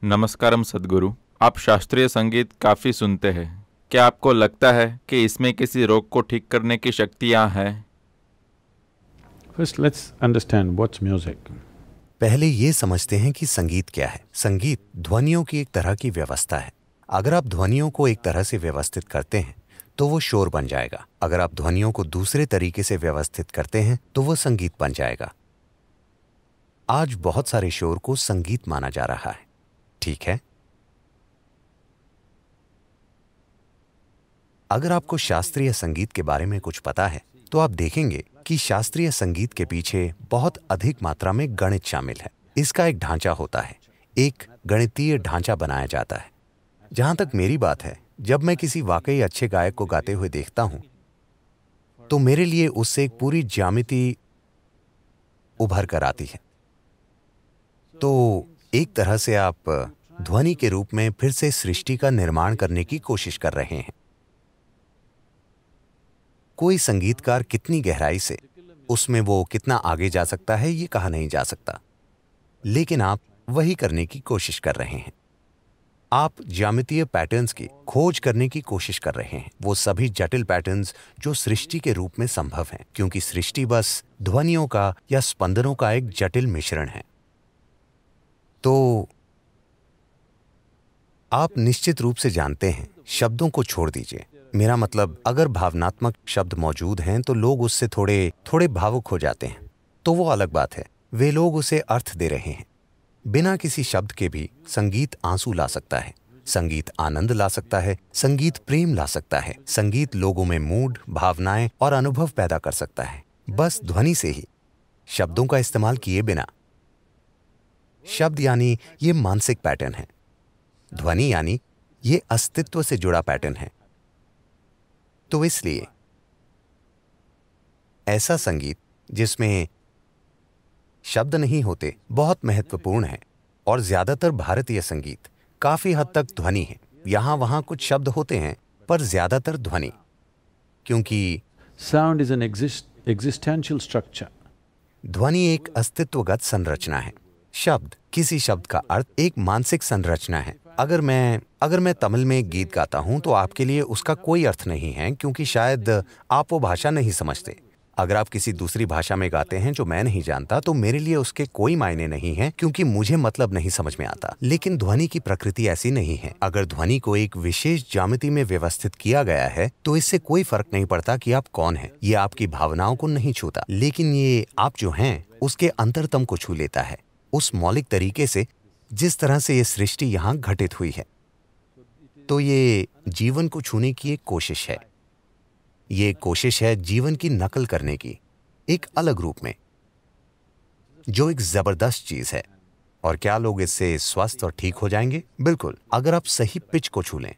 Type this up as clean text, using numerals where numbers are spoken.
नमस्कारम सद्गुरु। आप शास्त्रीय संगीत काफ़ी सुनते हैं। क्या आपको लगता है कि इसमें किसी रोग को ठीक करने की शक्तियाँ हैं? First, let's understand what's music. पहले ये समझते हैं कि संगीत क्या है। संगीत ध्वनियों की एक तरह की व्यवस्था है। अगर आप ध्वनियों को एक तरह से व्यवस्थित करते हैं तो वो शोर बन जाएगा। अगर आप ध्वनियों को दूसरे तरीके से व्यवस्थित करते हैं तो वो संगीत बन जाएगा। आज बहुत सारे शोर को संगीत माना जा रहा है, ठीक है? अगर आपको शास्त्रीय संगीत के बारे में कुछ पता है तो आप देखेंगे कि शास्त्रीय संगीत के पीछे बहुत अधिक मात्रा में गणित शामिल है। इसका एक ढांचा होता है, एक गणितीय ढांचा बनाया जाता है। जहां तक मेरी बात है, जब मैं किसी वाकई अच्छे गायक को गाते हुए देखता हूं तो मेरे लिए उससे एक पूरी ज्यामिति उभर कर आती है। तो एक तरह से आप ध्वनि के रूप में फिर से सृष्टि का निर्माण करने की कोशिश कर रहे हैं। कोई संगीतकार कितनी गहराई से, उसमें वो कितना आगे जा सकता है ये कहा नहीं जा सकता, लेकिन आप वही करने की कोशिश कर रहे हैं। आप ज्यामितीय पैटर्न्स की खोज करने की कोशिश कर रहे हैं, वो सभी जटिल पैटर्न्स जो सृष्टि के रूप में संभव हैं, क्योंकि सृष्टि बस ध्वनियों का या स्पंदनों का एक जटिल मिश्रण है। तो आप निश्चित रूप से जानते हैं, शब्दों को छोड़ दीजिए। मेरा मतलब, अगर भावनात्मक शब्द मौजूद हैं तो लोग उससे थोड़े भावुक हो जाते हैं, तो वो अलग बात है। वे लोग उसे अर्थ दे रहे हैं। बिना किसी शब्द के भी संगीत आंसू ला सकता है, संगीत आनंद ला सकता है, संगीत प्रेम ला सकता है, संगीत लोगों में मूड, भावनाएं और अनुभव पैदा कर सकता है, बस ध्वनि से ही, शब्दों का इस्तेमाल किए बिना। शब्द यानी ये मानसिक पैटर्न है, ध्वनि यानी ये अस्तित्व से जुड़ा पैटर्न है। तो इसलिए ऐसा संगीत जिसमें शब्द नहीं होते बहुत महत्वपूर्ण है, और ज्यादातर भारतीय संगीत काफी हद तक ध्वनि है। यहां वहां कुछ शब्द होते हैं पर ज्यादातर ध्वनि, क्योंकि Sound is an existential structure. ध्वनि एक अस्तित्वगत संरचना है। शब्द, किसी शब्द का अर्थ एक मानसिक संरचना है। अगर मैं तमिल में एक गीत गाता हूं तो आपके लिए उसका कोई अर्थ नहीं है, क्योंकि शायद आप वो भाषा नहीं समझते। अगर आप किसी दूसरी भाषा में गाते हैं जो मैं नहीं जानता तो मेरे लिए उसके कोई मायने नहीं है, क्योंकि मुझे मतलब नहीं समझ में आता। लेकिन ध्वनि की प्रकृति ऐसी नहीं है। अगर ध्वनि को एक विशेष ज्यामिति में व्यवस्थित किया गया है तो इससे कोई फर्क नहीं पड़ता कि आप कौन हैं। ये आपकी भावनाओं को नहीं छूता, लेकिन ये आप जो हैं उसके अंतरतम को छू लेता है, उस मौलिक तरीके से जिस तरह से ये सृष्टि यहाँ घटित हुई है। तो ये जीवन को छूने की एक कोशिश है। ये कोशिश है जीवन की नकल करने की, एक अलग रूप में, जो एक जबरदस्त चीज है। और क्या लोग इससे स्वस्थ और ठीक हो जाएंगे? बिल्कुल, अगर आप सही पिच को छू लें।